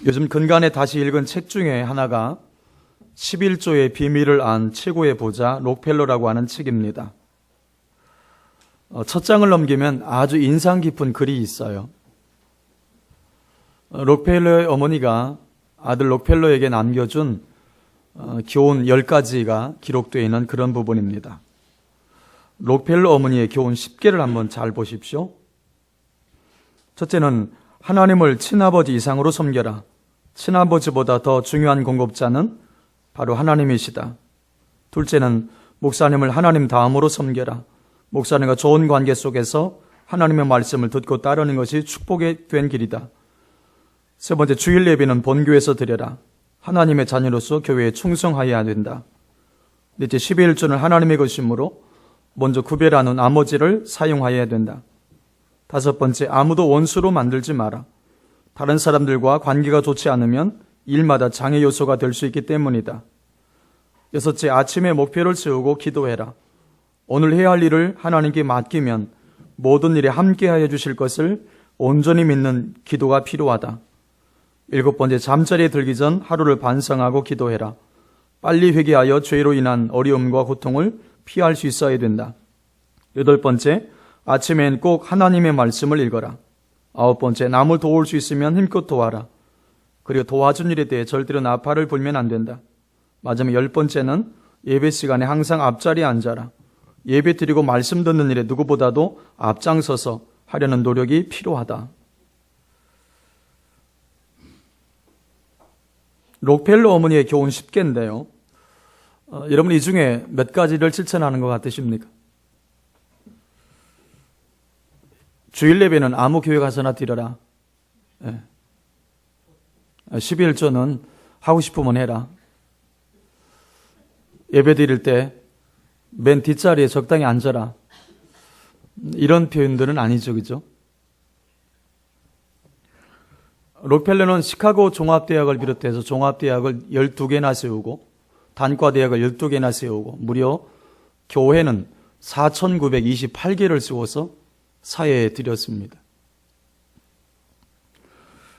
요즘 근간에 다시 읽은 책 중에 하나가 11조의 비밀을 안 최고의 부자 록펠러라고 하는 책입니다. 첫 장을 넘기면 아주 인상 깊은 글이 있어요. 록펠러의 어머니가 아들 록펠러에게 남겨준 교훈 10가지가 기록되어 있는 그런 부분입니다. 록펠러 어머니의 교훈 10개를 한번 잘 보십시오. 첫째는 하나님을 친아버지 이상으로 섬겨라. 친아버지보다 더 중요한 공급자는 바로 하나님이시다. 둘째는 목사님을 하나님 다음으로 섬겨라. 목사님과 좋은 관계 속에서 하나님의 말씀을 듣고 따르는 것이 축복이 된 길이다. 세 번째, 주일 예배는 본교에서 드려라. 하나님의 자녀로서 교회에 충성하여야 된다. 넷째, 11조는 하나님의 것이므로 먼저 구별하는 나머지를 사용하여야 된다. 다섯 번째, 아무도 원수로 만들지 마라. 다른 사람들과 관계가 좋지 않으면 일마다 장애 요소가 될 수 있기 때문이다. 여섯째, 아침에 목표를 세우고 기도해라. 오늘 해야 할 일을 하나님께 맡기면 모든 일에 함께하여 주실 것을 온전히 믿는 기도가 필요하다. 일곱 번째, 잠자리에 들기 전 하루를 반성하고 기도해라. 빨리 회개하여 죄로 인한 어려움과 고통을 피할 수 있어야 된다. 여덟 번째, 아침엔 꼭 하나님의 말씀을 읽어라. 아홉 번째, 남을 도울 수 있으면 힘껏 도와라. 그리고 도와준 일에 대해 절대로 나팔을 불면 안 된다. 마지막 열 번째는 예배 시간에 항상 앞자리에 앉아라. 예배 드리고 말씀 듣는 일에 누구보다도 앞장서서 하려는 노력이 필요하다. 록펠러 어머니의 교훈 10개인데요. 여러분 이 중에 몇 가지를 실천하는 것 같으십니까? 주일 예배는 아무 교회 가서나 드려라. 11조는 하고 싶으면 해라. 예배 드릴 때 맨 뒷자리에 적당히 앉아라. 이런 표현들은 아니죠, 그죠? 록펠러는 시카고 종합대학을 비롯해서 종합대학을 12개나 세우고 단과대학을 12개나 세우고 무려 교회는 4,928개를 세워서 사회에 드렸습니다.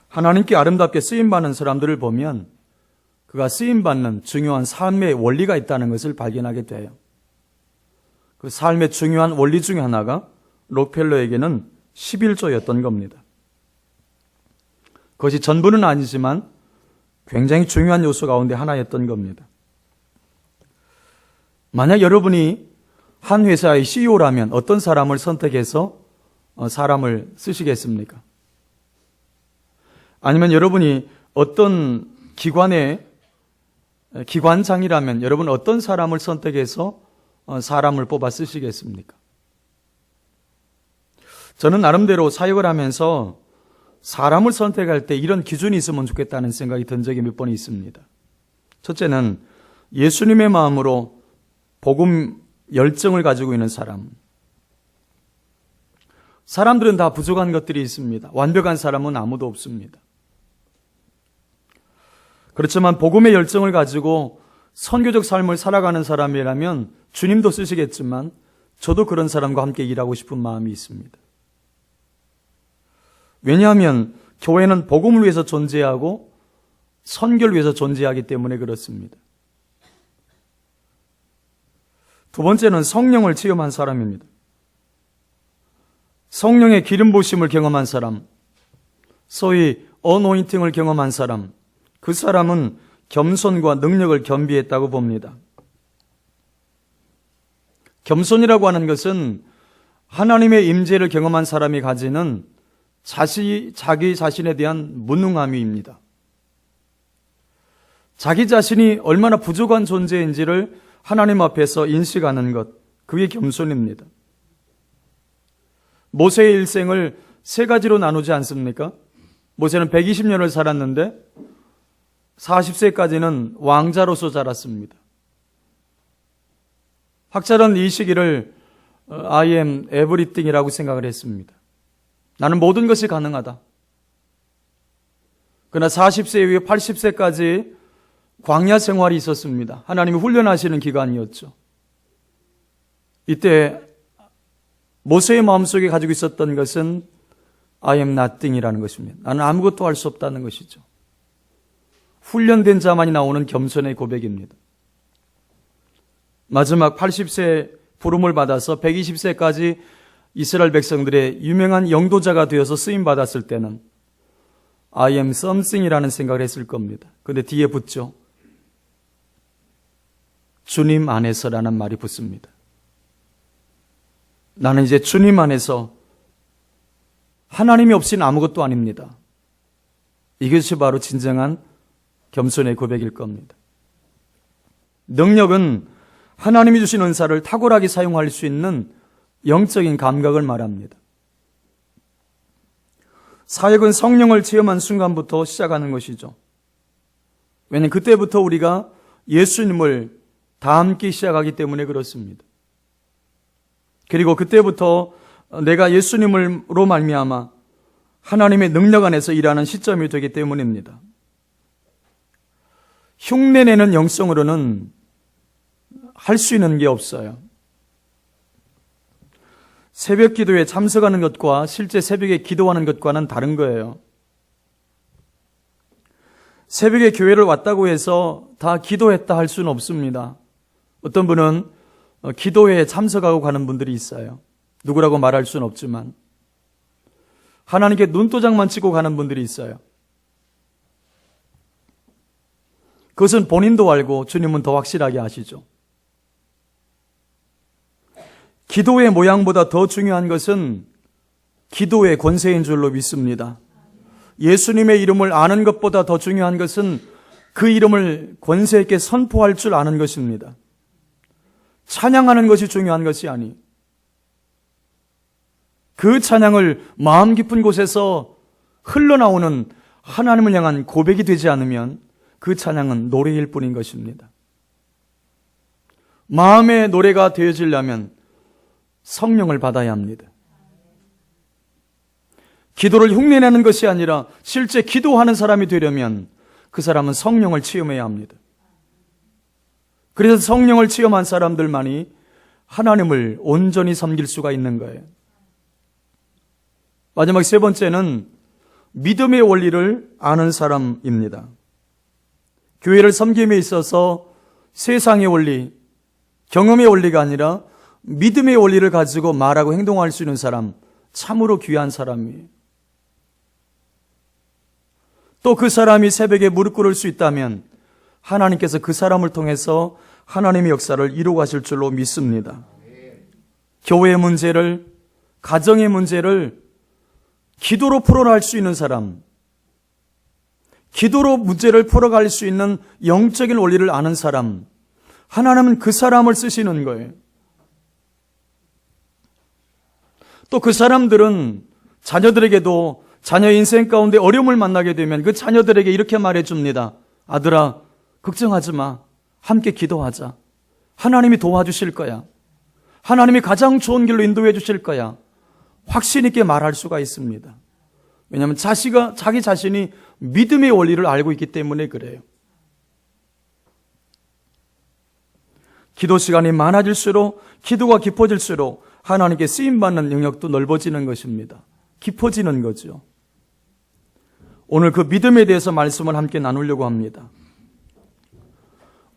하나님께 아름답게 쓰임받는 사람들을 보면 그가 쓰임받는 중요한 삶의 원리가 있다는 것을 발견하게 돼요. 그 삶의 중요한 원리 중에 하나가 록펠러에게는 11조였던 겁니다. 그것이 전부는 아니지만 굉장히 중요한 요소 가운데 하나였던 겁니다. 만약 여러분이 한 회사의 CEO라면 어떤 사람을 선택해서 사람을 쓰시겠습니까? 아니면 여러분이 어떤 기관의 기관장이라면 여러분 어떤 사람을 선택해서 사람을 뽑아 쓰시겠습니까? 저는 나름대로 사역을 하면서 사람을 선택할 때 이런 기준이 있으면 좋겠다는 생각이 든 적이 몇 번 있습니다. 첫째는 예수님의 마음으로 복음 열정을 가지고 있는 사람. 사람들은 다 부족한 것들이 있습니다. 완벽한 사람은 아무도 없습니다. 그렇지만 복음의 열정을 가지고 선교적 삶을 살아가는 사람이라면 주님도 쓰시겠지만 저도 그런 사람과 함께 일하고 싶은 마음이 있습니다. 왜냐하면 교회는 복음을 위해서 존재하고 선교를 위해서 존재하기 때문에 그렇습니다. 두 번째는 성령을 체험한 사람입니다. 성령의 기름 부으심을 경험한 사람, 소위 어노인팅을 경험한 사람, 그 사람은 겸손과 능력을 겸비했다고 봅니다. 겸손이라고 하는 것은 하나님의 임재를 경험한 사람이 가지는 자기 자신에 대한 무능함입니다. 자기 자신이 얼마나 부족한 존재인지를 하나님 앞에서 인식하는 것, 그게 겸손입니다. 모세의 일생을 세 가지로 나누지 않습니까? 모세는 120년을 살았는데 40세까지는 왕자로서 자랐습니다. 학자는 이 시기를 I am everything이라고 생각을 했습니다. 나는 모든 것이 가능하다. 그러나 40세 이후에 80세까지 광야 생활이 있었습니다. 하나님이 훈련하시는 기간이었죠. 이때 모세의 마음속에 가지고 있었던 것은 I am nothing이라는 것입니다. 나는 아무것도 할 수 없다는 것이죠. 훈련된 자만이 나오는 겸손의 고백입니다. 마지막 80세 부름을 받아서 120세까지 이스라엘 백성들의 유명한 영도자가 되어서 쓰임받았을 때는 I am something이라는 생각을 했을 겁니다. 근데 뒤에 붙죠. 주님 안에서라는 말이 붙습니다. 나는 이제 주님 안에서 하나님이 없이는 아무것도 아닙니다. 이것이 바로 진정한 겸손의 고백일 겁니다. 능력은 하나님이 주신 은사를 탁월하게 사용할 수 있는 영적인 감각을 말합니다. 사역은 성령을 체험한 순간부터 시작하는 것이죠. 왜냐하면 그때부터 우리가 예수님을 닮기 시작하기 때문에 그렇습니다. 그리고 그때부터 내가 예수님으로 말미암아 하나님의 능력 안에서 일하는 시점이 되기 때문입니다. 흉내내는 영성으로는 할 수 있는 게 없어요. 새벽 기도에 참석하는 것과 실제 새벽에 기도하는 것과는 다른 거예요. 새벽에 교회를 왔다고 해서 다 기도했다 할 수는 없습니다. 어떤 분은 기도회에 참석하고 가는 분들이 있어요. 누구라고 말할 수는 없지만 하나님께 눈도장만 치고 가는 분들이 있어요. 그것은 본인도 알고 주님은 더 확실하게 아시죠. 기도의 모양보다 더 중요한 것은 기도의 권세인 줄로 믿습니다. 예수님의 이름을 아는 것보다 더 중요한 것은 그 이름을 권세 있게 선포할 줄 아는 것입니다. 찬양하는 것이 중요한 것이 아니, 그 찬양을 마음 깊은 곳에서 흘러나오는 하나님을 향한 고백이 되지 않으면 그 찬양은 노래일 뿐인 것입니다. 마음의 노래가 되어지려면 성령을 받아야 합니다. 기도를 흉내내는 것이 아니라 실제 기도하는 사람이 되려면 그 사람은 성령을 체험해야 합니다. 그래서 성령을 체험한 사람들만이 하나님을 온전히 섬길 수가 있는 거예요. 마지막 세 번째는 믿음의 원리를 아는 사람입니다. 교회를 섬김에 있어서 세상의 원리, 경험의 원리가 아니라 믿음의 원리를 가지고 말하고 행동할 수 있는 사람, 참으로 귀한 사람이에요. 또 그 사람이 새벽에 무릎 꿇을 수 있다면 하나님께서 그 사람을 통해서 하나님의 역사를 이루어 가실 줄로 믿습니다. 교회의 문제를, 가정의 문제를 기도로 풀어갈 수 있는 사람, 기도로 문제를 풀어갈 수 있는 영적인 원리를 아는 사람, 하나님은 그 사람을 쓰시는 거예요. 또 그 사람들은 자녀들에게도 자녀 인생 가운데 어려움을 만나게 되면 그 자녀들에게 이렇게 말해줍니다. 아들아, 걱정하지 마. 함께 기도하자. 하나님이 도와주실 거야. 하나님이 가장 좋은 길로 인도해 주실 거야. 확신 있게 말할 수가 있습니다. 왜냐하면 자기 자신이 믿음의 원리를 알고 있기 때문에 그래요. 기도 시간이 많아질수록, 기도가 깊어질수록 하나님께 쓰임받는 영역도 넓어지는 것입니다. 깊어지는 거죠. 오늘 그 믿음에 대해서 말씀을 함께 나누려고 합니다.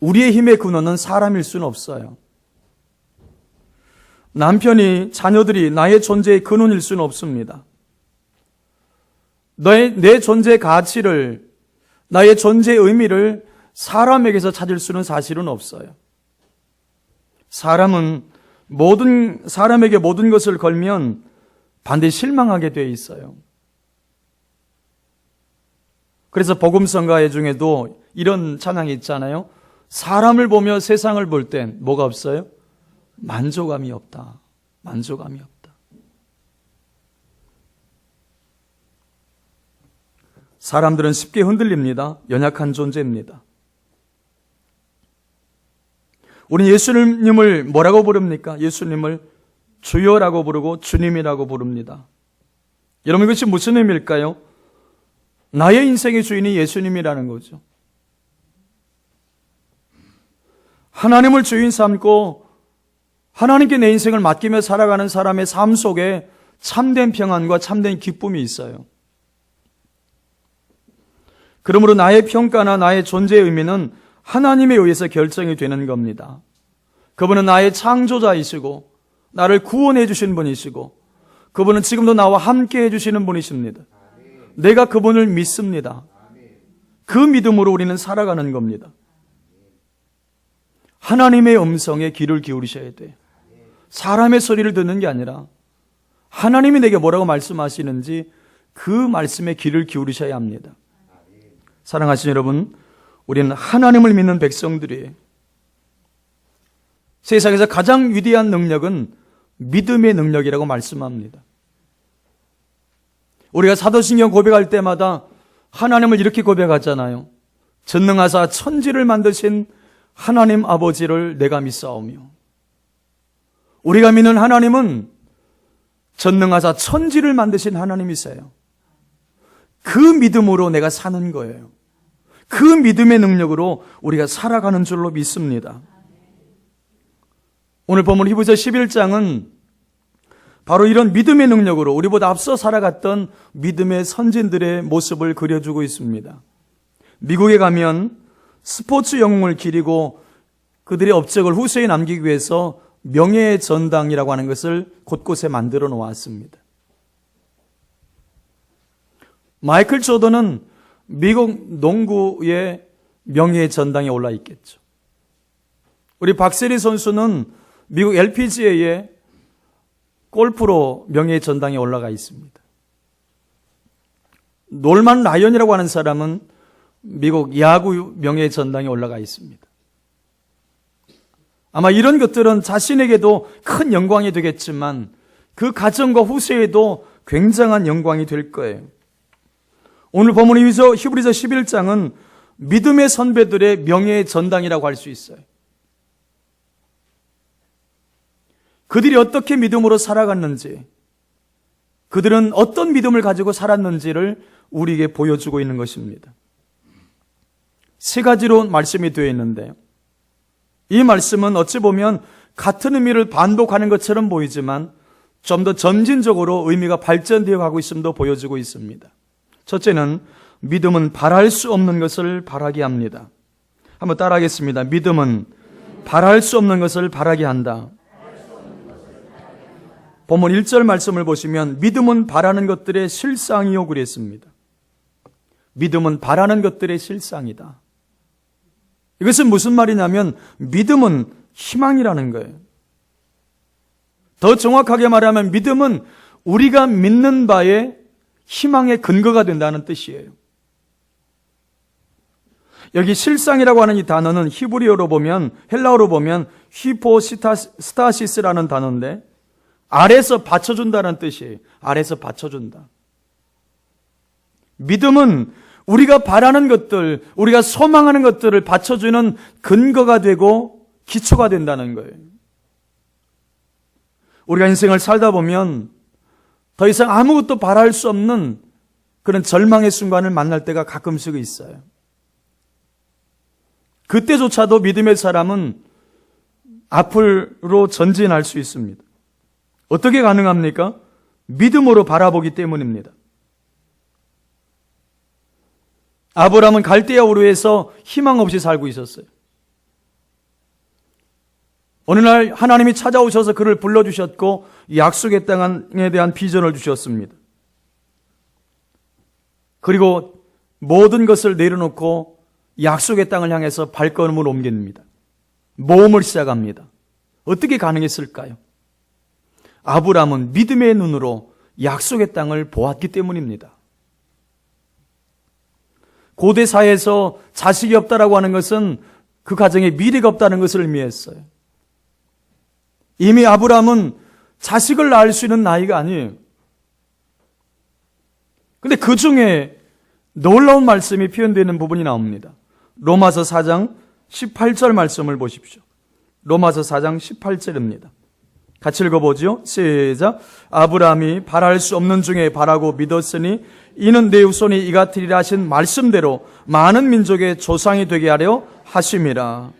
우리의 힘의 근원은 사람일 수는 없어요. 남편이, 자녀들이 나의 존재의 근원일 수는 없습니다. 내 존재의 가치를, 나의 존재의 의미를 사람에게서 찾을 수는 사실은 없어요. 사람에게 모든 것을 걸면 반드시 실망하게 되어 있어요. 그래서 복음성가회 중에도 이런 찬양이 있잖아요. 사람을 보며 세상을 볼 땐 뭐가 없어요? 만족감이 없다. 만족감이 없다. 사람들은 쉽게 흔들립니다. 연약한 존재입니다. 우리 예수님을 뭐라고 부릅니까? 예수님을 주여라고 부르고 주님이라고 부릅니다. 여러분, 이것이 무슨 의미일까요? 나의 인생의 주인이 예수님이라는 거죠. 하나님을 주인 삼고 하나님께 내 인생을 맡기며 살아가는 사람의 삶 속에 참된 평안과 참된 기쁨이 있어요. 그러므로 나의 평가나 나의 존재의 의미는 하나님에 의해서 결정이 되는 겁니다. 그분은 나의 창조자이시고 나를 구원해 주신 분이시고 그분은 지금도 나와 함께 해주시는 분이십니다. 내가 그분을 믿습니다. 그 믿음으로 우리는 살아가는 겁니다. 하나님의 음성에 귀를 기울이셔야 돼요. 사람의 소리를 듣는 게 아니라 하나님이 내게 뭐라고 말씀하시는지 그 말씀에 귀를 기울이셔야 합니다. 사랑하시는 여러분, 우리는 하나님을 믿는 백성들이에요. 세상에서 가장 위대한 능력은 믿음의 능력이라고 말씀합니다. 우리가 사도신경 고백할 때마다 하나님을 이렇게 고백하잖아요. 전능하사 천지를 만드신 하나님 아버지를 내가 믿사오며. 우리가 믿는 하나님은 전능하사 천지를 만드신 하나님이세요. 그 믿음으로 내가 사는 거예요. 그 믿음의 능력으로 우리가 살아가는 줄로 믿습니다. 오늘 본문 히브리서 11장은 바로 이런 믿음의 능력으로 우리보다 앞서 살아갔던 믿음의 선진들의 모습을 그려주고 있습니다. 미국에 가면 스포츠 영웅을 기리고 그들의 업적을 후세에 남기기 위해서 명예의 전당이라고 하는 것을 곳곳에 만들어 놓았습니다. 마이클 조던은 미국 농구의 명예의 전당에 올라 있겠죠. 우리 박세리 선수는 미국 LPGA의 골프로 명예의 전당에 올라가 있습니다. 놀만 라이언이라고 하는 사람은 미국 야구 명예의 전당에 올라가 있습니다. 아마 이런 것들은 자신에게도 큰 영광이 되겠지만 그 가정과 후세에도 굉장한 영광이 될 거예요. 오늘 본문 히브리서 11장은 믿음의 선배들의 명예의 전당이라고 할 수 있어요. 그들이 어떻게 믿음으로 살아갔는지, 그들은 어떤 믿음을 가지고 살았는지를 우리에게 보여주고 있는 것입니다. 세 가지로 말씀이 되어 있는데요. 이 말씀은 어찌 보면 같은 의미를 반복하는 것처럼 보이지만 좀 더 점진적으로 의미가 발전되어 가고 있음도 보여주고 있습니다. 첫째는 믿음은 바랄 수 없는 것을 바라게 합니다. 한번 따라하겠습니다. 믿음은 바랄 수 없는 것을 바라게 한다. 본문 1절 말씀을 보시면 믿음은 바라는 것들의 실상이요 그랬습니다. 믿음은 바라는 것들의 실상이다. 이것은 무슨 말이냐면 믿음은 희망이라는 거예요. 더 정확하게 말하면 믿음은 우리가 믿는 바에 희망의 근거가 된다는 뜻이에요. 여기 실상이라고 하는 이 단어는 히브리어로 보면, 헬라어로 보면 히포스타시스라는 단어인데 아래서 받쳐준다는 뜻이에요. 아래서 받쳐준다. 믿음은 우리가 바라는 것들, 우리가 소망하는 것들을 받쳐주는 근거가 되고 기초가 된다는 거예요. 우리가 인생을 살다 보면 더 이상 아무것도 바랄 수 없는 그런 절망의 순간을 만날 때가 가끔씩 있어요. 그때조차도 믿음의 사람은 앞으로 전진할 수 있습니다. 어떻게 가능합니까? 믿음으로 바라보기 때문입니다. 아브라함은 갈대아 우르에서 희망 없이 살고 있었어요. 어느 날 하나님이 찾아오셔서 그를 불러주셨고 약속의 땅에 대한 비전을 주셨습니다. 그리고 모든 것을 내려놓고 약속의 땅을 향해서 발걸음을 옮깁니다. 모험을 시작합니다. 어떻게 가능했을까요? 아브라함은 믿음의 눈으로 약속의 땅을 보았기 때문입니다. 고대 사회에서 자식이 없다라고 하는 것은 그 가정에 미래가 없다는 것을 의미했어요. 이미 아브라함은 자식을 낳을 수 있는 나이가 아니에요. 근데 그 중에 놀라운 말씀이 표현되는 부분이 나옵니다. 로마서 4장 18절 말씀을 보십시오. 로마서 4장 18절입니다. 같이 읽어보죠. 시작. 아브라함이 바랄 수 없는 중에 바라고 믿었으니 이는 내 후손이 이같으리라 하신 말씀대로 많은 민족의 조상이 되게 하려 하심이라.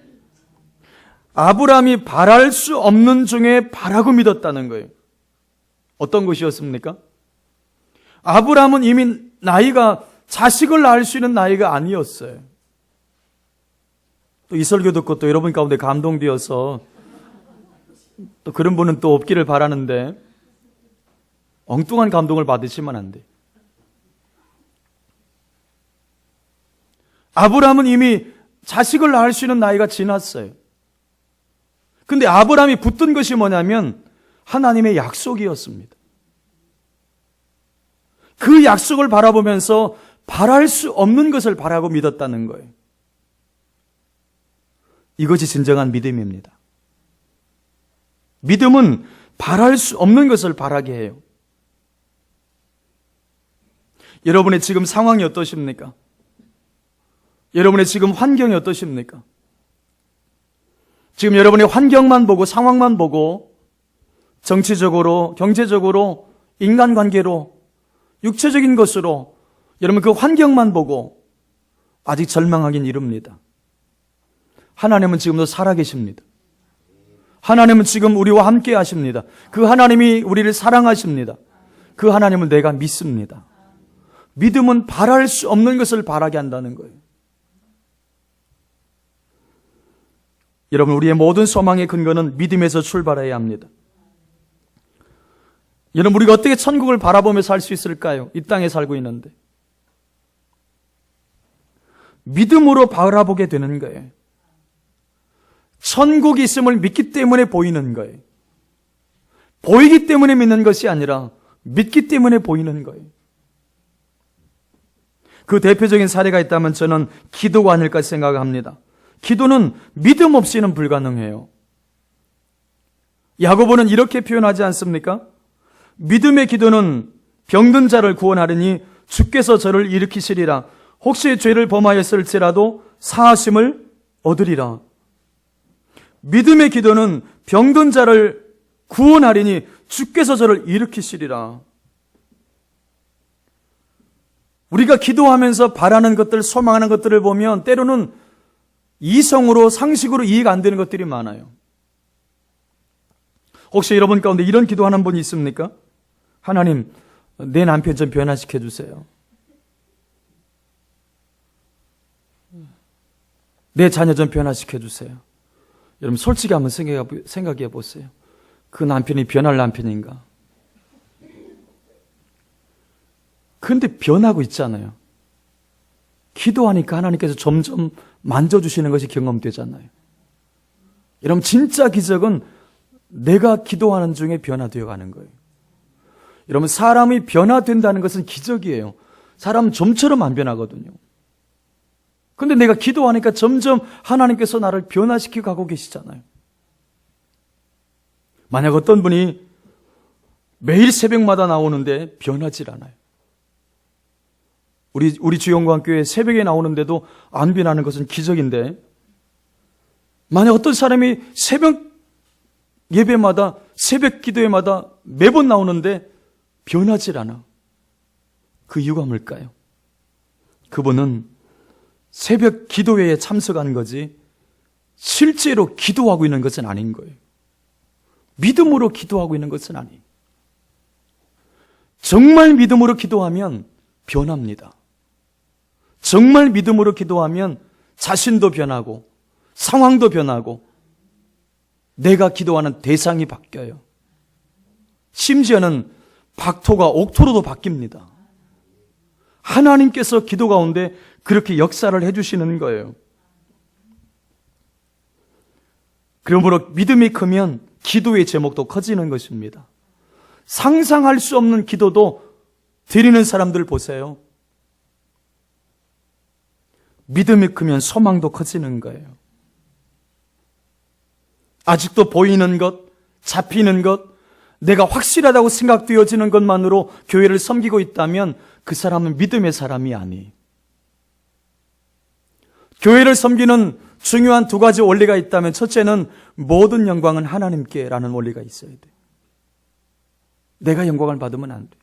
아브라함이 바랄 수 없는 중에 바라고 믿었다는 거예요. 어떤 것이었습니까? 아브라함은 이미 나이가 자식을 낳을 수 있는 나이가 아니었어요. 또 이 설교 듣고 또 여러분 가운데 감동되어서 또 그런 분은 또 없기를 바라는데 엉뚱한 감동을 받으시면 안 돼요. 아브라함은 이미 자식을 낳을 수 있는 나이가 지났어요. 근데 아브라함이 붙든 것이 뭐냐면 하나님의 약속이었습니다. 그 약속을 바라보면서 바랄 수 없는 것을 바라고 믿었다는 거예요. 이것이 진정한 믿음입니다. 믿음은 바랄 수 없는 것을 바라게 해요. 여러분의 지금 상황이 어떠십니까? 여러분의 지금 환경이 어떠십니까? 지금 여러분의 환경만 보고 상황만 보고 정치적으로, 경제적으로, 인간관계로, 육체적인 것으로 여러분 그 환경만 보고 아직 절망하긴 이릅니다. 하나님은 지금도 살아계십니다. 하나님은 지금 우리와 함께 하십니다. 그 하나님이 우리를 사랑하십니다. 그 하나님을 내가 믿습니다. 믿음은 바랄 수 없는 것을 바라게 한다는 거예요. 여러분, 우리의 모든 소망의 근거는 믿음에서 출발해야 합니다. 여러분, 우리가 어떻게 천국을 바라보며 살 수 있을까요? 이 땅에 살고 있는데. 믿음으로 바라보게 되는 거예요. 천국이 있음을 믿기 때문에 보이는 거예요. 보이기 때문에 믿는 것이 아니라 믿기 때문에 보이는 거예요. 그 대표적인 사례가 있다면 저는 기도가 아닐까 생각합니다. 기도는 믿음 없이는 불가능해요. 야고보는 이렇게 표현하지 않습니까? 믿음의 기도는 병든 자를 구원하리니 주께서 저를 일으키시리라. 혹시 죄를 범하였을지라도 사하심을 얻으리라. 믿음의 기도는 병든 자를 구원하리니 주께서 저를 일으키시리라. 우리가 기도하면서 바라는 것들, 소망하는 것들을 보면 때로는 이성으로, 상식으로 이해가 안 되는 것들이 많아요. 혹시 여러분 가운데 이런 기도하는 분이 있습니까? 하나님, 내 남편 좀 변화시켜 주세요. 내 자녀 좀 변화시켜 주세요. 여러분 솔직히 한번 생각해 보세요. 그 남편이 변할 남편인가? 그런데 변하고 있잖아요. 기도하니까 하나님께서 점점 만져주시는 것이 경험되잖아요. 여러분 진짜 기적은 내가 기도하는 중에 변화되어 가는 거예요. 여러분 사람이 변화된다는 것은 기적이에요. 사람은 좀처럼 안 변하거든요. 근데 내가 기도하니까 점점 하나님께서 나를 변화시키고 가고 계시잖아요. 만약 어떤 분이 매일 새벽마다 나오는데 변하질 않아요. 우리 주영광교회 새벽에 나오는데도 안 변하는 것은 기적인데, 만약 어떤 사람이 새벽 예배마다, 새벽 기도회마다 매번 나오는데 변하질 않아. 그 이유가 뭘까요? 그분은 새벽 기도회에 참석한 거지 실제로 기도하고 있는 것은 아닌 거예요. 믿음으로 기도하고 있는 것은 아니에요. 정말 믿음으로 기도하면 변합니다. 정말 믿음으로 기도하면 자신도 변하고 상황도 변하고 내가 기도하는 대상이 바뀌어요. 심지어는 박토가 옥토로도 바뀝니다. 하나님께서 기도 가운데 그렇게 역사를 해주시는 거예요. 그러므로 믿음이 크면 기도의 제목도 커지는 것입니다. 상상할 수 없는 기도도 드리는 사람들 보세요. 믿음이 크면 소망도 커지는 거예요. 아직도 보이는 것, 잡히는 것, 내가 확실하다고 생각되어지는 것만으로 교회를 섬기고 있다면 그 사람은 믿음의 사람이 아니에요. 교회를 섬기는 중요한 두 가지 원리가 있다면 첫째는 모든 영광은 하나님께라는 원리가 있어야 돼요. 내가 영광을 받으면 안 돼요.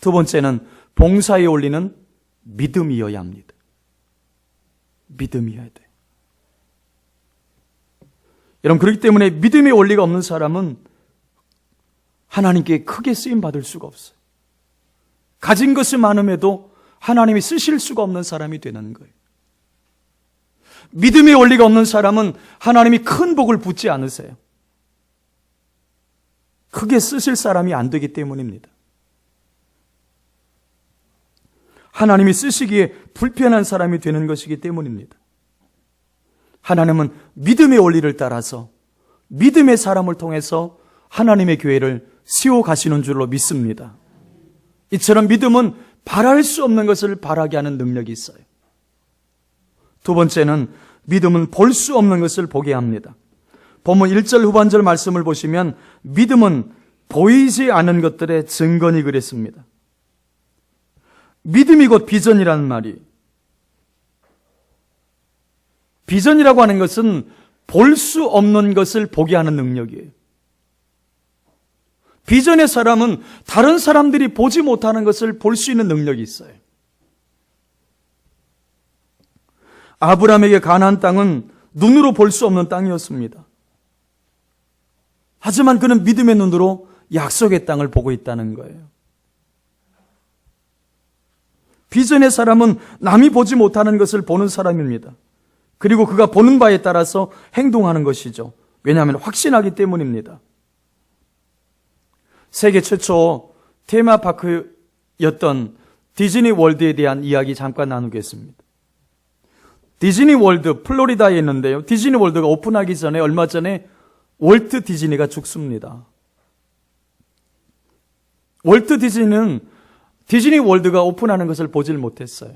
두 번째는 봉사의 원리는 믿음이어야 합니다. 믿음이어야 돼요. 여러분 그렇기 때문에 믿음의 원리가 없는 사람은 하나님께 크게 쓰임받을 수가 없어요. 가진 것이 많음에도 하나님이 쓰실 수가 없는 사람이 되는 거예요. 믿음의 원리가 없는 사람은 하나님이 큰 복을 붓지 않으세요. 크게 쓰실 사람이 안 되기 때문입니다. 하나님이 쓰시기에 불편한 사람이 되는 것이기 때문입니다. 하나님은 믿음의 원리를 따라서 믿음의 사람을 통해서 하나님의 교회를 세워가시는 줄로 믿습니다. 이처럼 믿음은 바랄 수 없는 것을 바라게 하는 능력이 있어요. 두 번째는 믿음은 볼 수 없는 것을 보게 합니다. 본문 1절 후반절 말씀을 보시면 믿음은 보이지 않은 것들의 증거니 그랬습니다. 믿음이 곧 비전이라는 말이, 비전이라고 하는 것은 볼 수 없는 것을 보게 하는 능력이에요. 비전의 사람은 다른 사람들이 보지 못하는 것을 볼 수 있는 능력이 있어요. 아브라함에게 가나안 땅은 눈으로 볼 수 없는 땅이었습니다. 하지만 그는 믿음의 눈으로 약속의 땅을 보고 있다는 거예요. 비전의 사람은 남이 보지 못하는 것을 보는 사람입니다. 그리고 그가 보는 바에 따라서 행동하는 것이죠. 왜냐하면 확신하기 때문입니다. 세계 최초 테마파크였던 디즈니 월드에 대한 이야기 잠깐 나누겠습니다. 디즈니 월드 플로리다에 있는데요. 디즈니 월드가 오픈하기 전에 얼마 전에 월트 디즈니가 죽습니다. 월트 디즈니는 디즈니 월드가 오픈하는 것을 보질 못했어요.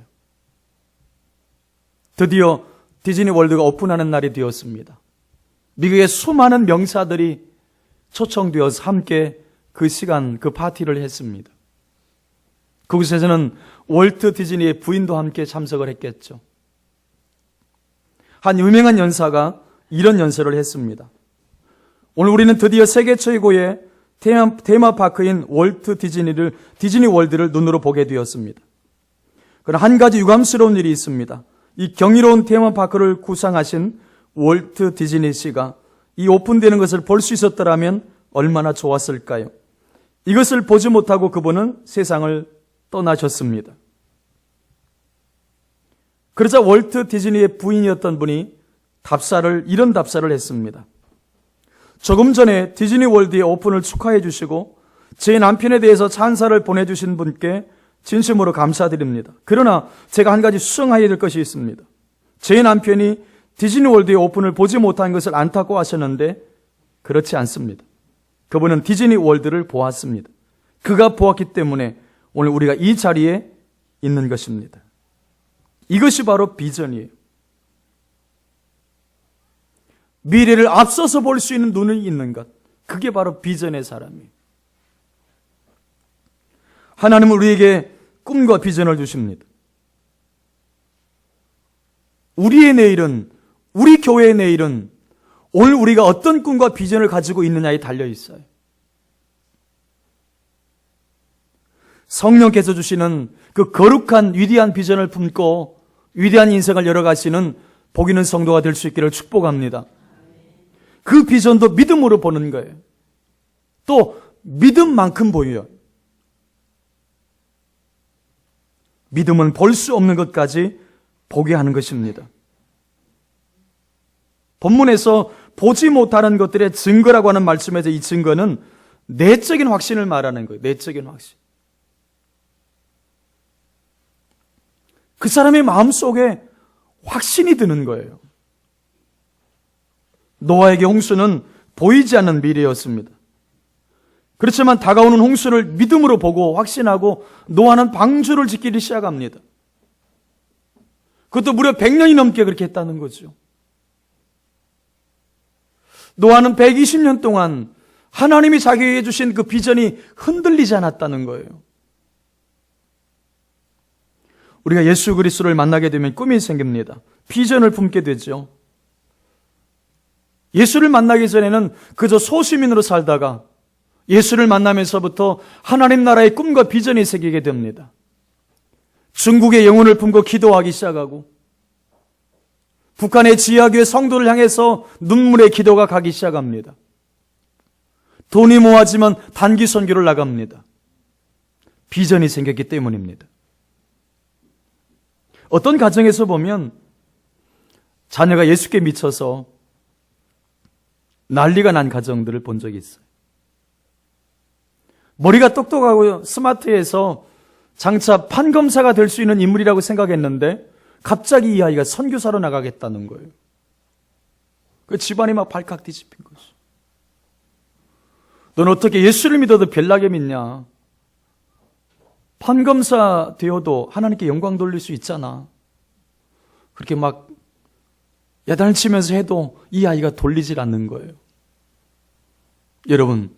드디어 디즈니 월드가 오픈하는 날이 되었습니다. 미국의 수많은 명사들이 초청되어서 함께 그 시간, 그 파티를 했습니다. 그곳에서는 월트 디즈니의 부인도 함께 참석을 했겠죠. 한 유명한 연사가 이런 연설을 했습니다. 오늘 우리는 드디어 세계 최고의 테마파크인 월트 디즈니 월드를 눈으로 보게 되었습니다. 그러나 한 가지 유감스러운 일이 있습니다. 이 경이로운 테마파크를 구상하신 월트 디즈니 씨가 이 오픈되는 것을 볼 수 있었더라면 얼마나 좋았을까요? 이것을 보지 못하고 그분은 세상을 떠나셨습니다. 그러자 월트 디즈니의 부인이었던 분이 이런 답사를 했습니다. 조금 전에 디즈니 월드의 오픈을 축하해 주시고 제 남편에 대해서 찬사를 보내주신 분께 진심으로 감사드립니다. 그러나 제가 한 가지 수정해야 될 것이 있습니다. 제 남편이 디즈니 월드의 오픈을 보지 못한 것을 안타까워하셨는데 그렇지 않습니다. 그분은 디즈니 월드를 보았습니다. 그가 보았기 때문에 오늘 우리가 이 자리에 있는 것입니다. 이것이 바로 비전이에요. 미래를 앞서서 볼 수 있는 눈이 있는 것. 그게 바로 비전의 사람이에요. 하나님은 우리에게 꿈과 비전을 주십니다. 우리의 내일은, 우리 교회의 내일은 오늘 우리가 어떤 꿈과 비전을 가지고 있느냐에 달려 있어요. 성령께서 주시는 그 거룩한 위대한 비전을 품고 위대한 인생을 열어가시는 복 있는 성도가 될 수 있기를 축복합니다. 그 비전도 믿음으로 보는 거예요. 또 믿음만큼 보여요. 믿음은 볼 수 없는 것까지 보게 하는 것입니다. 본문에서 보지 못하는 것들의 증거라고 하는 말씀에서 이 증거는 내적인 확신을 말하는 거예요. 내적인 확신. 그 사람의 마음속에 확신이 드는 거예요. 노아에게 홍수는 보이지 않는 미래였습니다. 그렇지만 다가오는 홍수를 믿음으로 보고 확신하고 노아는 방주를 짓기를 시작합니다. 그것도 무려 100년이 넘게 그렇게 했다는 거죠. 노아는 120년 동안 하나님이 자기에게 주신 그 비전이 흔들리지 않았다는 거예요. 우리가 예수 그리스도를 만나게 되면 꿈이 생깁니다. 비전을 품게 되죠. 예수를 만나기 전에는 그저 소시민으로 살다가 예수를 만나면서부터 하나님 나라의 꿈과 비전이 생기게 됩니다. 중국의 영혼을 품고 기도하기 시작하고 북한의 지하교회 성도를 향해서 눈물의 기도가 가기 시작합니다. 돈이 모아지면 단기 선교를 나갑니다. 비전이 생겼기 때문입니다. 어떤 가정에서 보면 자녀가 예수께 미쳐서 난리가 난 가정들을 본 적이 있어요. 머리가 똑똑하고 스마트해서 장차 판검사가 될 수 있는 인물이라고 생각했는데 갑자기 이 아이가 선교사로 나가겠다는 거예요. 그 집안이 막 발칵 뒤집힌 거죠. 넌 어떻게 예수를 믿어도 별나게 믿냐? 판검사 되어도 하나님께 영광 돌릴 수 있잖아. 그렇게 막 야단을 치면서 해도 이 아이가 돌리질 않는 거예요. 여러분,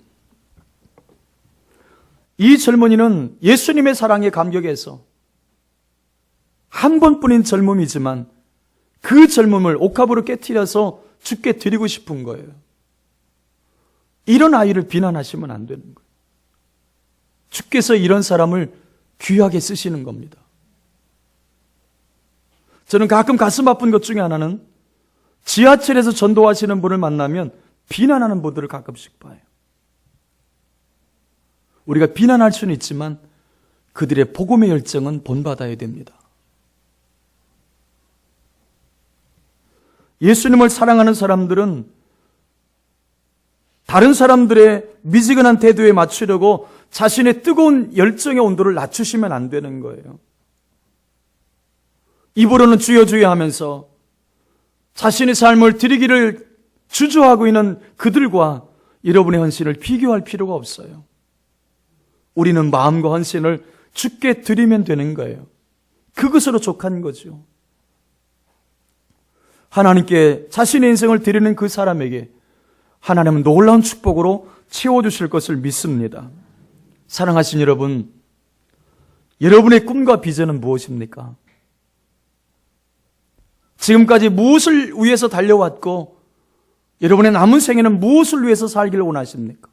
이 젊은이는 예수님의 사랑에 감격해서 한 번뿐인 젊음이지만 그 젊음을 옥합으로 깨트려서 주께 드리고 싶은 거예요. 이런 아이를 비난하시면 안 되는 거예요. 주께서 이런 사람을 귀하게 쓰시는 겁니다. 저는 가끔 가슴 아픈 것 중에 하나는 지하철에서 전도하시는 분을 만나면 비난하는 분들을 가끔씩 봐요. 우리가 비난할 수는 있지만 그들의 복음의 열정은 본받아야 됩니다. 예수님을 사랑하는 사람들은 다른 사람들의 미지근한 태도에 맞추려고 자신의 뜨거운 열정의 온도를 낮추시면 안 되는 거예요. 입으로는 주여 주여 하면서 자신의 삶을 드리기를 주저하고 있는 그들과 여러분의 헌신을 비교할 필요가 없어요. 우리는 마음과 헌신을 주께 드리면 되는 거예요. 그것으로 족한 거죠. 하나님께 자신의 인생을 드리는 그 사람에게 하나님은 놀라운 축복으로 채워주실 것을 믿습니다. 사랑하신 여러분, 여러분의 꿈과 비전은 무엇입니까? 지금까지 무엇을 위해서 달려왔고 여러분의 남은 생에는 무엇을 위해서 살기를 원하십니까?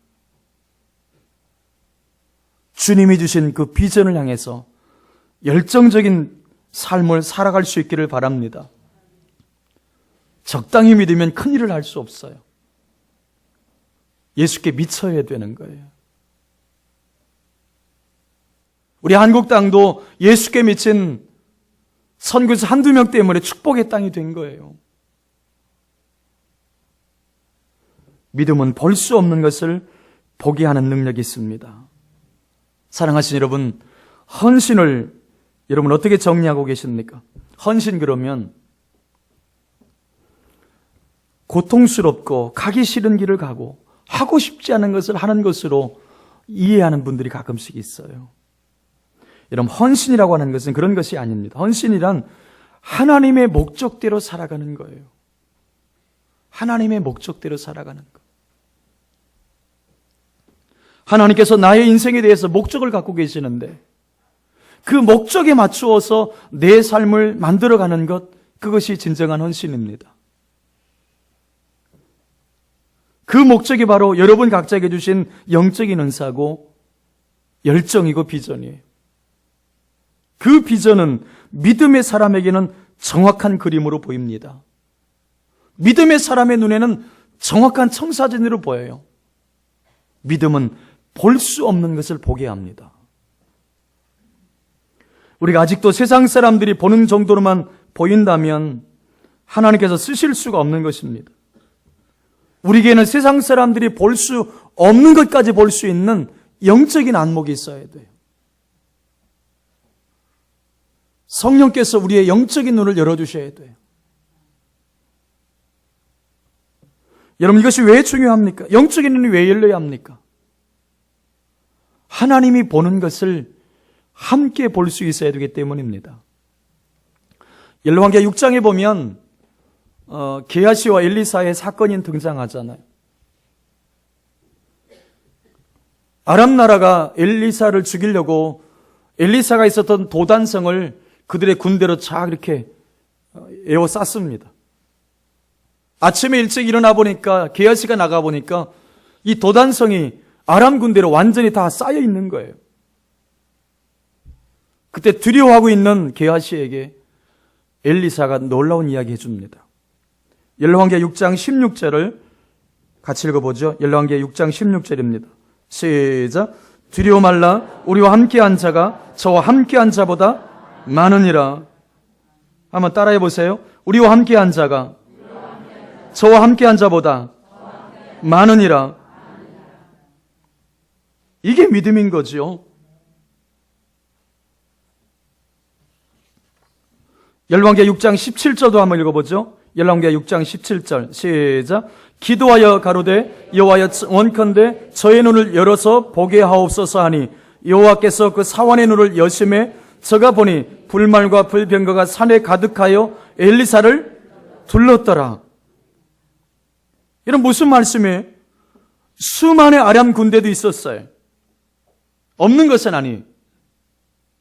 주님이 주신 그 비전을 향해서 열정적인 삶을 살아갈 수 있기를 바랍니다. 적당히 믿으면 큰 일을 할 수 없어요. 예수께 미쳐야 되는 거예요. 우리 한국 땅도 예수께 미친 선교사 한두 명 때문에 축복의 땅이 된 거예요. 믿음은 볼 수 없는 것을 보게 하는 능력이 있습니다. 사랑하신 여러분, 헌신을 여러분 어떻게 정리하고 계십니까? 헌신 그러면 고통스럽고 가기 싫은 길을 가고 하고 싶지 않은 것을 하는 것으로 이해하는 분들이 가끔씩 있어요. 여러분, 헌신이라고 하는 것은 그런 것이 아닙니다. 헌신이란 하나님의 목적대로 살아가는 거예요. 하나님의 목적대로 살아가는 것. 하나님께서 나의 인생에 대해서 목적을 갖고 계시는데 그 목적에 맞추어서 내 삶을 만들어가는 것, 그것이 진정한 헌신입니다. 그 목적이 바로 여러분 각자에게 주신 영적인 은사고 열정이고 비전이에요. 그 비전은 믿음의 사람에게는 정확한 그림으로 보입니다. 믿음의 사람의 눈에는 정확한 청사진으로 보여요. 믿음은 볼 수 없는 것을 보게 합니다. 우리가 아직도 세상 사람들이 보는 정도로만 보인다면 하나님께서 쓰실 수가 없는 것입니다. 우리에게는 세상 사람들이 볼 수 없는 것까지 볼 수 있는 영적인 안목이 있어야 돼요. 성령께서 우리의 영적인 눈을 열어주셔야 돼요. 여러분, 이것이 왜 중요합니까? 영적인 눈이 왜 열려야 합니까? 하나님이 보는 것을 함께 볼 수 있어야 되기 때문입니다. 열왕기하 6장에 보면 게하시와 엘리사의 사건이 등장하잖아요. 아람 나라가 엘리사를 죽이려고 엘리사가 있었던 도단성을 그들의 군대로 쫙 이렇게 에워쌌습니다. 아침에 일찍 일어나 보니까 게하시가 나가 보니까 이 도단성이 아람 군대로 완전히 다 쌓여 있는 거예요. 그때 두려워하고 있는 게하시에게 엘리사가 놀라운 이야기 해줍니다. 열왕기하 6장 16절을 같이 읽어보죠. 열왕기하 6장 16절입니다. 시작. 두려워 말라. 우리와 함께한 자가 저와 함께한 자보다 많으니라. 한번 따라해 보세요. 우리와 함께한 자가 저와 함께한 자보다 많으니라. 이게 믿음인 거죠. 열왕기하 6장 17절도 한번 읽어보죠. 열왕기하 6장 17절 시작. 기도하여 가로되 여호와여 원컨대 저의 눈을 열어서 보게 하옵소서 하니 여호와께서 그 사환의 눈을 여심해 저가 보니 불말과 불병거가 산에 가득하여 엘리사를 둘렀더라. 이런 무슨 말씀이에요? 수많은 아람 군대도 있었어요. 없는 것은 아니에요.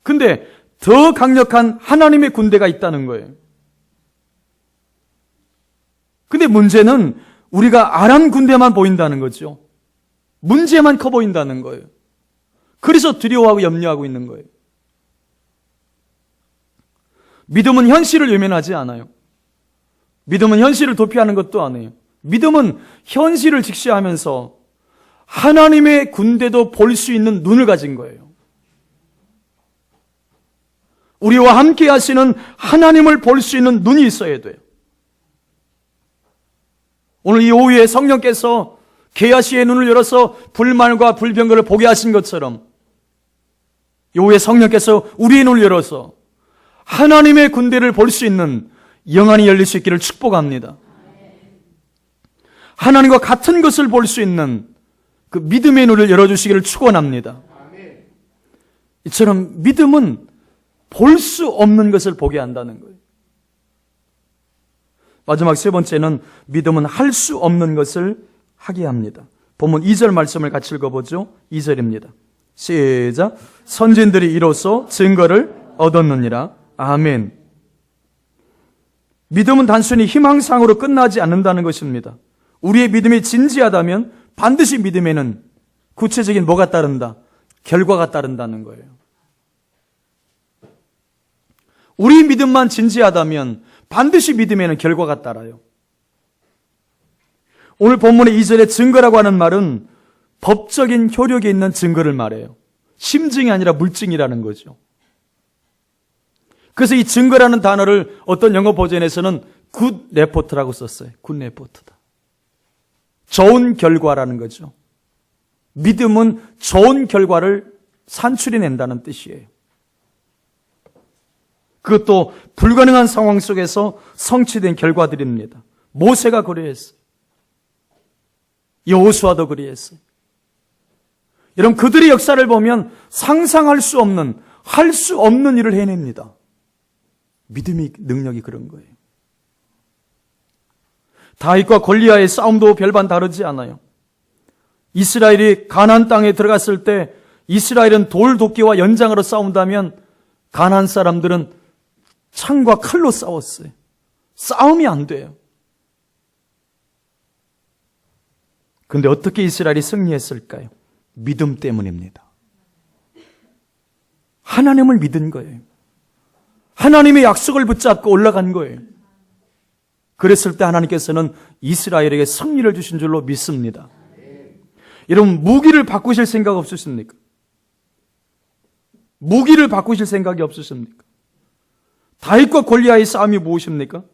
근데 더 강력한 하나님의 군대가 있다는 거예요. 근데 문제는 우리가 아람 군대만 보인다는 거죠. 문제만 커 보인다는 거예요. 그래서 두려워하고 염려하고 있는 거예요. 믿음은 현실을 외면하지 않아요. 믿음은 현실을 도피하는 것도 아니에요. 믿음은 현실을 직시하면서 하나님의 군대도 볼 수 있는 눈을 가진 거예요. 우리와 함께 하시는 하나님을 볼 수 있는 눈이 있어야 돼요. 오늘 이 오후에 성령께서 게하시의 눈을 열어서 불말과 불병거를 보게 하신 것처럼 이 오후에 성령께서 우리의 눈을 열어서 하나님의 군대를 볼 수 있는 영안이 열릴 수 있기를 축복합니다. 하나님과 같은 것을 볼 수 있는 그 믿음의 눈을 열어주시기를 축원합니다. 이처럼 믿음은 볼 수 없는 것을 보게 한다는 거예요. 마지막 세 번째는 믿음은 할 수 없는 것을 하게 합니다. 본문 2절 말씀을 같이 읽어보죠. 2절입니다. 시작. 선진들이 이로써 증거를 얻었느니라. 아멘. 믿음은 단순히 희망상으로 끝나지 않는다는 것입니다. 우리의 믿음이 진지하다면 반드시 믿음에는 구체적인 뭐가 따른다? 결과가 따른다는 거예요. 우리 믿음만 진지하다면 반드시 믿음에는 결과가 따라요. 오늘 본문의 2절의 증거라고 하는 말은 법적인 효력이 있는 증거를 말해요. 심증이 아니라 물증이라는 거죠. 그래서 이 증거라는 단어를 어떤 영어 버전에서는 굿 레포트라고 썼어요. 굿 레포트다. 좋은 결과라는 거죠. 믿음은 좋은 결과를 산출해낸다는 뜻이에요. 그것도 불가능한 상황 속에서 성취된 결과들입니다. 모세가 그리했어요. 여호수아도 그리했어요. 여러분, 그들의 역사를 보면 상상할 수 없는, 할 수 없는 일을 해냅니다. 믿음의 능력이 그런 거예요. 다윗과 골리앗의 싸움도 별반 다르지 않아요. 이스라엘이 가나안 땅에 들어갔을 때 이스라엘은 돌 도끼와 연장으로 싸운다면 가나안 사람들은 창과 칼로 싸웠어요. 싸움이 안 돼요. 그런데 어떻게 이스라엘이 승리했을까요? 믿음 때문입니다. 하나님을 믿은 거예요. 하나님의 약속을 붙잡고 올라간 거예요. 그랬을 때 하나님께서는 이스라엘에게 승리를 주신 줄로 믿습니다. 여러분, 무기를 바꾸실 생각 없으십니까? 무기를 바꾸실 생각이 없으십니까? 다윗과 골리앗의 싸움이 무엇입니까?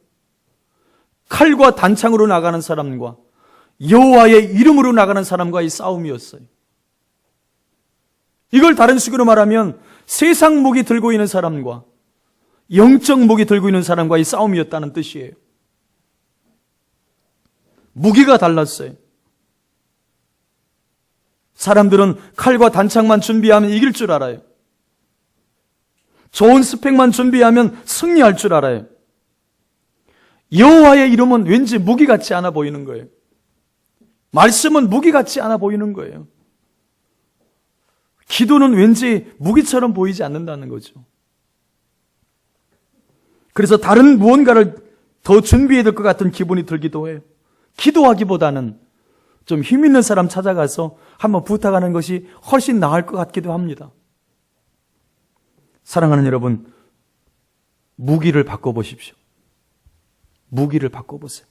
칼과 단창으로 나가는 사람과 여호와의 이름으로 나가는 사람과의 싸움이었어요. 이걸 다른 식으로 말하면 세상 무기 들고 있는 사람과 영적 무기 들고 있는 사람과의 싸움이었다는 뜻이에요. 무기가 달랐어요. 사람들은 칼과 단창만 준비하면 이길 줄 알아요. 좋은 스펙만 준비하면 승리할 줄 알아요. 여호와의 이름은 왠지 무기 같지 않아 보이는 거예요. 말씀은 무기 같지 않아 보이는 거예요. 기도는 왠지 무기처럼 보이지 않는다는 거죠. 그래서 다른 무언가를 더 준비해야 될 것 같은 기분이 들기도 해요. 기도하기보다는 좀 힘 있는 사람 찾아가서 한번 부탁하는 것이 훨씬 나을 것 같기도 합니다. 사랑하는 여러분, 무기를 바꿔보십시오. 무기를 바꿔보세요.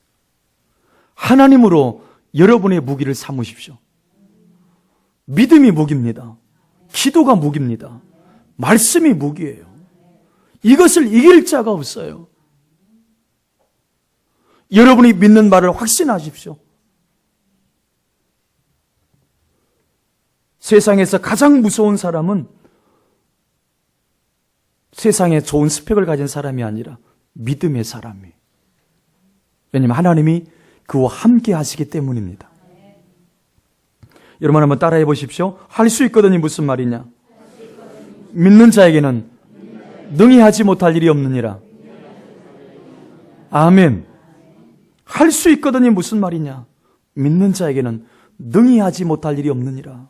하나님으로 여러분의 무기를 삼으십시오. 믿음이 무기입니다. 기도가 무기입니다. 말씀이 무기예요. 이것을 이길 자가 없어요. 여러분이 믿는 말을 확신하십시오. 세상에서 가장 무서운 사람은 세상에 좋은 스펙을 가진 사람이 아니라 믿음의 사람이에요. 왜냐하면 하나님이 그와 함께 하시기 때문입니다. 여러분 한번 따라해 보십시오. 할 수 있거든이 무슨 말이냐? 믿는 자에게는 능히 하지 못할 일이 없느니라. 아멘. 할 수 있거든이 무슨 말이냐? 믿는 자에게는 능히 하지 못할 일이 없느니라.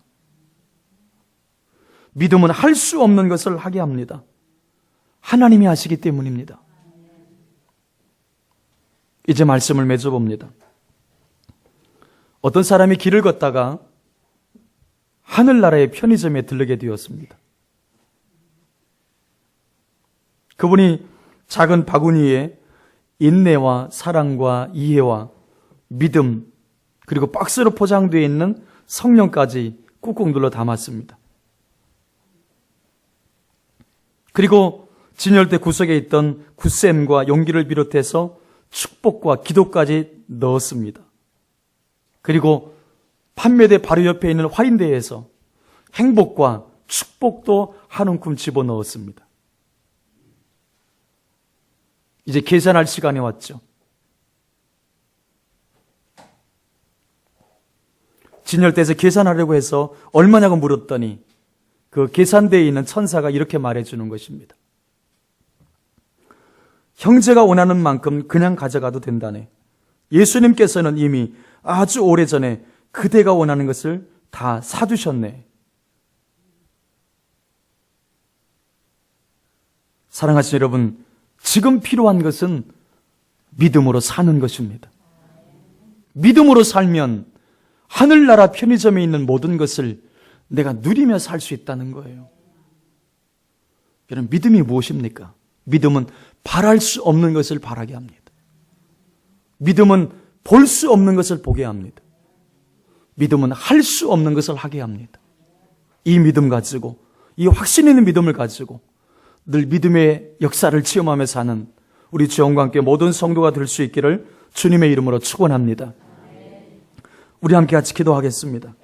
믿음은 할 수 없는 것을 하게 합니다. 하나님이 하시기 때문입니다. 이제 말씀을 맺어봅니다. 어떤 사람이 길을 걷다가 하늘나라의 편의점에 들르게 되었습니다. 그분이 작은 바구니에 인내와 사랑과 이해와 믿음, 그리고 박스로 포장되어 있는 성령까지 꾹꾹 눌러 담았습니다. 그리고 진열대 구석에 있던 굳셈과 용기를 비롯해서 축복과 기도까지 넣었습니다. 그리고 판매대 바로 옆에 있는 화인대에서 행복과 축복도 한 움큼 집어넣었습니다. 이제 계산할 시간이 왔죠. 진열대에서 계산하려고 해서 얼마냐고 물었더니 그 계산대에 있는 천사가 이렇게 말해주는 것입니다. 형제가 원하는 만큼 그냥 가져가도 된다네. 예수님께서는 이미 아주 오래전에 그대가 원하는 것을 다 사두셨네. 사랑하시는 여러분, 지금 필요한 것은 믿음으로 사는 것입니다. 믿음으로 살면 하늘나라 편의점에 있는 모든 것을 내가 누리며 살 수 있다는 거예요. 여러분, 믿음이 무엇입니까? 믿음은 바랄 수 없는 것을 바라게 합니다. 믿음은 볼 수 없는 것을 보게 합니다. 믿음은 할 수 없는 것을 하게 합니다. 이 믿음 가지고, 이 확신 있는 믿음을 가지고 늘 믿음의 역사를 체험하며 사는 우리 주영과 함께 모든 성도가 될 수 있기를 주님의 이름으로 축원합니다. 우리 함께 같이 기도하겠습니다.